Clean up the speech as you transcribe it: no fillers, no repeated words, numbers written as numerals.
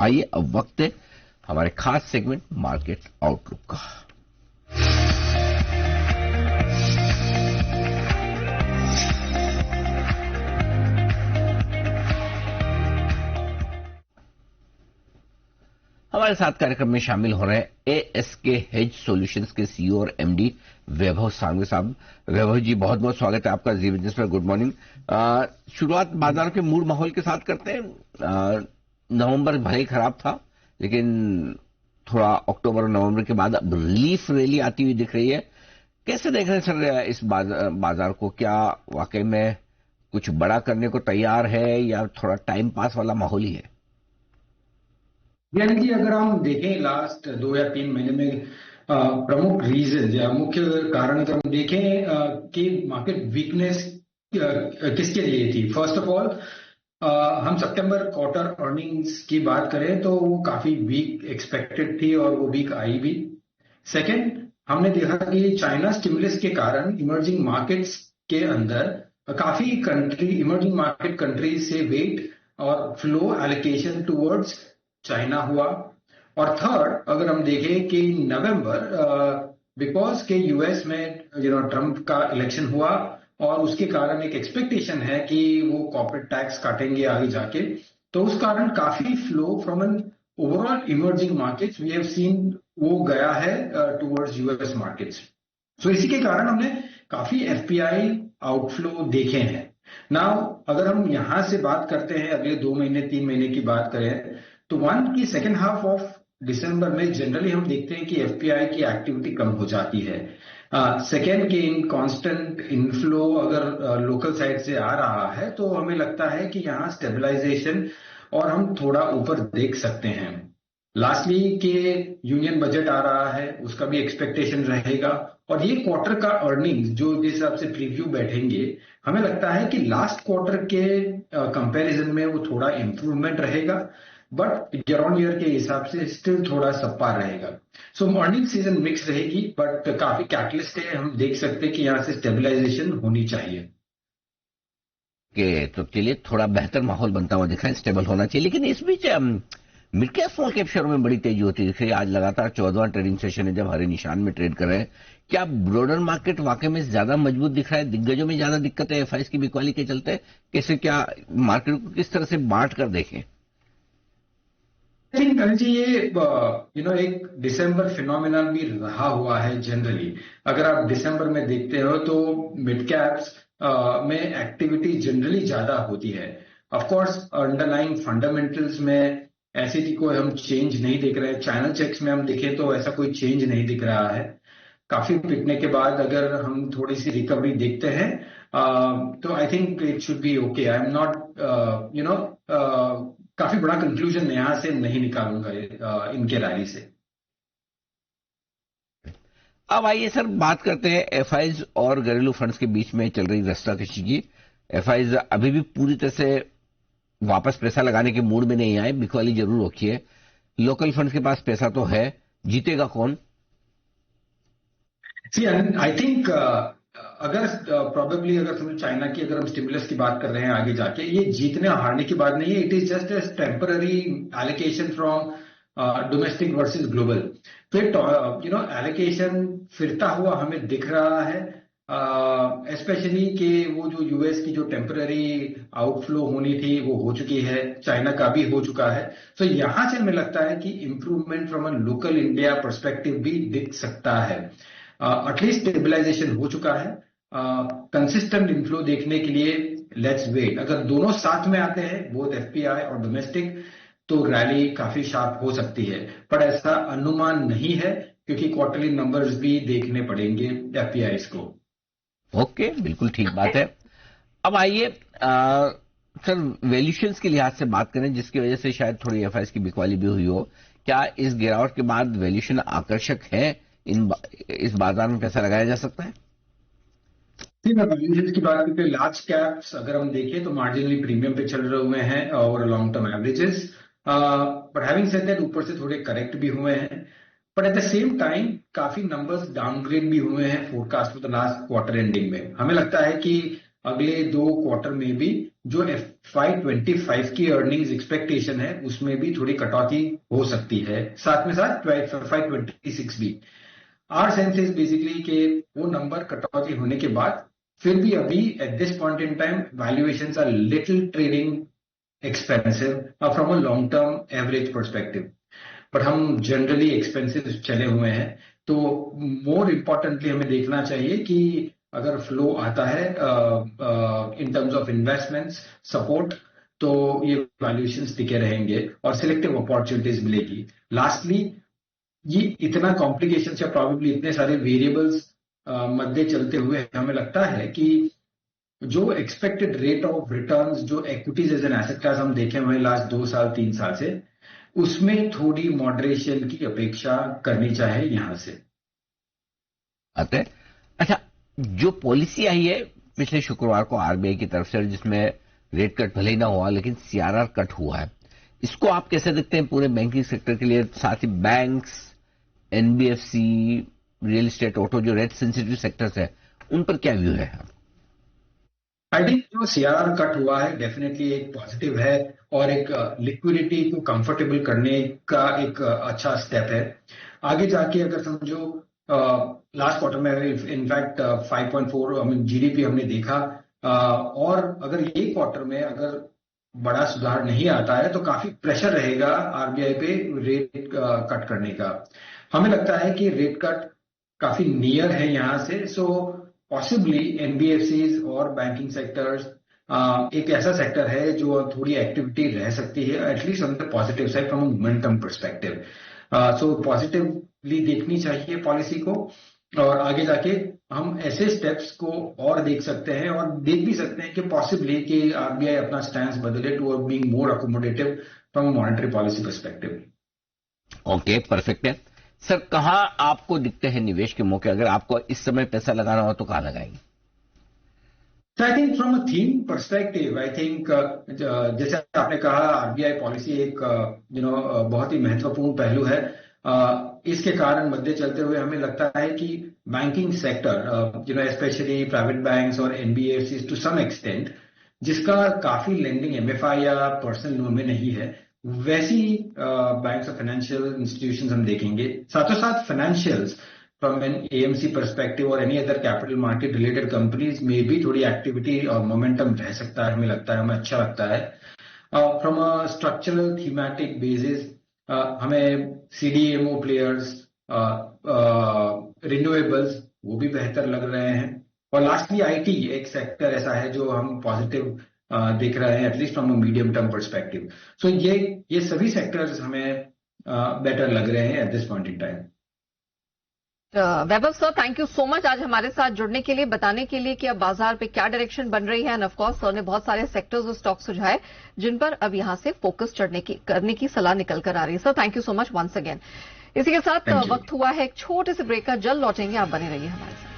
आइए अब वक्त है हमारे खास सेगमेंट मार्केट आउटलुक का। हमारे साथ कार्यक्रम में शामिल हो रहे हैं एएसके हेज सॉल्यूशंस के सीईओ और एमडी वैभव सांघवी साहब। वैभव जी, बहुत बहुत स्वागत है आपका जी बिजनेस में। Good morning. शुरुआत बाजार के मूड माहौल के साथ करते हैं। नवंबर भले ही खराब था, लेकिन थोड़ा अक्टूबर और नवंबर के बाद अब रिलीफ रैली आती हुई दिख रही है। कैसे देख रहे हैं सर इस बाजार को? क्या वाकई में कुछ बड़ा करने को तैयार है या थोड़ा टाइम पास वाला माहौल ही है? यानी कि अगर हम देखें लास्ट 2 या 3 महीने में प्रमुख रीजन या मुख्य कारण अगर हम देखें कि मार्केट वीकनेस किसके लिए थी। फर्स्ट ऑफ ऑल हम सितंबर क्वार्टर अर्निंग्स की बात करें तो वो काफी वीक एक्सपेक्टेड थी और वो वीक आई भी। सेकंड, हमने देखा कि चाइना स्टिमुलस के कारण इमर्जिंग मार्केट्स के अंदर काफी कंट्री इमर्जिंग मार्केट कंट्रीज से वेट और फ्लो एलोकेशन टुवर्ड्स चाइना हुआ। और थर्ड, अगर हम देखें कि नवंबर बिकॉज के यूएस में ट्रम्प का इलेक्शन हुआ और उसके कारण एक एक्सपेक्टेशन है कि वो कॉर्पोरेट टैक्स काटेंगे आगे जाके, तो उस कारण काफी flow from an overall emerging markets we have seen वो गया है टुवर्ड्स यूएस मार्केट्स। सो इसी के कारण हमने काफी एफपीआई आउटफ्लो देखे हैं। नाउ अगर हम यहां से बात करते हैं अगले 2 महीने 3 महीने की बात करें तो वन की सेकेंड हाफ ऑफ दिसंबर में जनरली हम देखते हैं कि एफपीआई की एक्टिविटी कम हो जाती है। सेकेंड कि इन कांस्टेंट इनफ्लो अगर लोकल साइड से आ रहा है तो हमें लगता है कि यहाँ स्टेबलाइजेशन और हम थोड़ा ऊपर देख सकते हैं। लास्टली कि यूनियन बजट आ रहा है, उसका भी एक्सपेक्टेशन रहेगा और ये क्वार्टर का अर्निंग्स जो जिस हिसाब से प्रीव्यू बैठेंगे, हमें लगता है कि लास्ट क्वार्टर के कंपैरिजन में वो थोड़ा इंप्रूवमेंट रहेगा, बट ईयर ऑन ईयर के हिसाब से स्टिल थोड़ा सबपार रहेगा। सो अर्निंग सीजन मिक्स रहेगी बट काफी कैटलिस्ट है। हम देख सकते हैं कि यहाँ से स्टेबलाइजेशन होनी चाहिए। कि तो चलिए थोड़ा बेहतर माहौल बनता हुआ दिखा है, स्टेबल होना चाहिए। लेकिन इस बीच मिड कैप स्मॉल कैप शेयरों में बड़ी तेजी होती दिख रही है। आज लगातार 14वां ट्रेडिंग सेशन है जब हरे निशान में ट्रेड कर रहे हैं। क्या ब्रॉडर मार्केट वाकई में ज्यादा मजबूत दिख रहा है? दिग्गजों में ज्यादा दिक्कत है एफआईएस की बिकवाली के चलते? कैसे क्या मार्केट को किस तरह से बांट कर देखें? थिंक जी ये एक दिसंबर फिनोमिना भी रहा हुआ है जनरली। अगर आप दिसंबर में देखते हो तो मिड कैप्स में एक्टिविटी जनरली ज्यादा होती है। ऑफ कोर्स अंडरलाइंग फंडामेंटल्स में ऐसी की कोई हम चेंज नहीं देख रहे हैं। चैनल चेक्स में हम देखें तो ऐसा कोई चेंज नहीं दिख रहा है। काफी पिटने के बाद अगर हम थोड़ी सी रिकवरी देखते हैं तो I think it should be okay. I am not काफी बड़ा कंक्लूजन यहां से नहीं निकालूंगा इनके रैली से। अब आइए सर बात करते हैं एफआईज और घरेलू फंड्स के बीच में चल रही रस्साकशी की। एफआईज अभी भी पूरी तरह से वापस पैसा लगाने के मूड में नहीं आए, बिकवाली जरूर रखी है। लोकल फंड्स के पास पैसा तो है, जीतेगा कौन? सी आई थिंक अगर प्रोबेबली अगर समझो चाइना की अगर हम स्टिमुलस की बात कर रहे हैं आगे जाके, ये जीतने हारने की बात नहीं है। It is just a temporary allocation from domestic versus global. तो एलोकेशन फिरता हुआ हमें दिख रहा है, स्पेशली कि वो जो यूएस की जो टेम्पररी आउटफ्लो होनी थी वो हो चुकी है, चाइना का भी हो चुका है। तो यहां से हमें लगता है कि improvement from a local India perspective भी दिख सकता है। एटलीस्ट स्टेबलाइजेशन हो चुका है। कंसिस्टेंट इनफ्लो देखने के लिए लेट्स वेट। अगर दोनों साथ में आते हैं बोथ एफपीआई और डोमेस्टिक तो रैली काफी शार्प हो सकती है, पर ऐसा अनुमान नहीं है क्योंकि क्वार्टरली नंबर्स भी देखने पड़ेंगे एफपीआई को। ओके, बिल्कुल ठीक बात है। अब आइए सर वैल्यूएशंस के लिहाज से बात करें, जिसकी वजह से शायद थोड़ी एफआईएस की बिकवाली भी हुई हो। क्या इस गिरावट के बाद वैल्यूएशन आकर्षक है? इस बाजार में पैसा लगाया जा सकता है? ठीक है, वैल्यूएशन की बात करते हैं। लार्ज कैप्स अगर हम देखें तो मार्जिनली प्रीमियम पे चल रहे हुए हैं और long term averages. But having said that ऊपर से थोड़े करेक्ट भी हुए हैं, but at the same time काफी नंबर्स डाउनग्रेड भी हुए हैं forecast for the last quarter ending में। हमें लगता है कि अगले 2 क्वार्टर में भी जो FY25 की अर्निंग्स एक्सपेक्टेशन है उसमें भी थोड़ी कटौती हो सकती है, साथ में साथ FY26 भी। आवर सेंस इज बेसिकली कि वो नंबर कटौती होने के बाद फिर भी अभी at this point in time valuations are little trading expensive from a long term average perspective, but हम जनरली एक्सपेंसिव चले हुए हैं। तो मोर इम्पोर्टेंटली हमें देखना चाहिए कि अगर फ्लो आता है in terms of investments support, तो ये वैल्यूएशंस टिके रहेंगे और सिलेक्टिव अपॉर्चुनिटीज मिलेगी। लास्टली, ये इतना कॉम्प्लिकेशन या प्रॉब्लली इतने सारे वेरिएबल्स मध्य चलते हुए हमें लगता है कि जो एक्सपेक्टेड रेट ऑफ रिटर्न्स जो equities as an asset class हम देखे हुए लास्ट 2 साल 3 साल से, उसमें थोड़ी मॉडरेशन की अपेक्षा करनी चाहिए यहां से। आते हैं। अच्छा, जो पॉलिसी आई है पिछले शुक्रवार को आरबीआई की तरफ से, जिसमें रेट कट भले ही ना हुआ लेकिन सीआरआर कट हुआ है, इसको आप कैसे देखते हैं पूरे बैंकिंग सेक्टर के लिए, साथ ही banks, NBFC, real estate, auto, जो रेट सेंसिटिव सेक्टर्स है, उन पर क्या व्यू है? आई थिंक जो सीआरआर कट हुआ है डेफिनेटली एक पॉजिटिव है और एक लिक्विडिटी को कंफर्टेबल करने का एक अच्छा स्टेप है। आगे जाके अगर समझो लास्ट क्वार्टर में इनफैक्ट 5.4 जीडीपी हमने देखा, और अगर ये क्वार्टर में अगर बड़ा सुधार नहीं आता है तो काफी प्रेशर रहेगा आरबीआई पे रेट कट करने का। हमें लगता है कि रेट कट काफी नियर है यहां से, सो पॉसिबली एनबीएफसीज और बैंकिंग सेक्टर्स एक ऐसा सेक्टर है जो थोड़ी एक्टिविटी रह सकती है, at least on the positive side from momentum perspective. So positively देखनी चाहिए पॉलिसी को, और आगे जाके हम ऐसे स्टेप्स को और देख सकते हैं और देख भी सकते हैं कि पॉसिबली कि आरबीआई अपना स्टैंस बदले toward being more accommodative from monetary policy perspective. Okay, perfect है सर। कहां आपको दिखते हैं निवेश के मौके? अगर आपको इस समय पैसा लगाना हो तो कहां लगाएंगे? I think from a theme perspective, I think जैसे आपने कहा आरबीआई पॉलिसी एक बहुत ही महत्वपूर्ण पहलू है। इसके कारण मध्य चलते हुए हमें लगता है कि banking sector specially private banks और एनबीएफसी टू सम एक्सटेंट, जिसका काफी लेंडिंग एमएफआई या पर्सनल लोन में नहीं है, वैसी बैंक्स और फाइनेंशियल इंस्टीट्यूशंस हम देखेंगे। साथों साथ financials from an AMC perspective और any other capital market related companies में भी थोड़ी एक्टिविटी और मोमेंटम रह सकता है, हमें लगता है, हमें अच्छा लगता है। From a structural thematic basis हमें सीडीएमओ प्लेयर्स, रिन्यूएबल्स, वो भी बेहतर लग रहे हैं। और लास्टली आईटी एक सेक्टर ऐसा है जो हम पॉजिटिव देख रहे हैं, at least from a medium term perspective. So ये सभी सेक्टर्स हमें बेटर लग रहे हैं at this point in time. Vaibhav sir, thank you so much आज हमारे साथ जुड़ने के लिए, बताने के लिए कि अब बाजार पे क्या डायरेक्शन बन रही है। एंड ऑफ कोर्स सर ने बहुत सारे सेक्टर्स और स्टॉक सुझाए जिन पर अब यहां से फोकस करने की सलाह निकल कर आ रही है। Sir thank you so much once again. इसी के साथ वक्त हुआ है एक छोटे से ब्रेक का, जल्द लौटेंगे, आप बने रहिए हमारे साथ।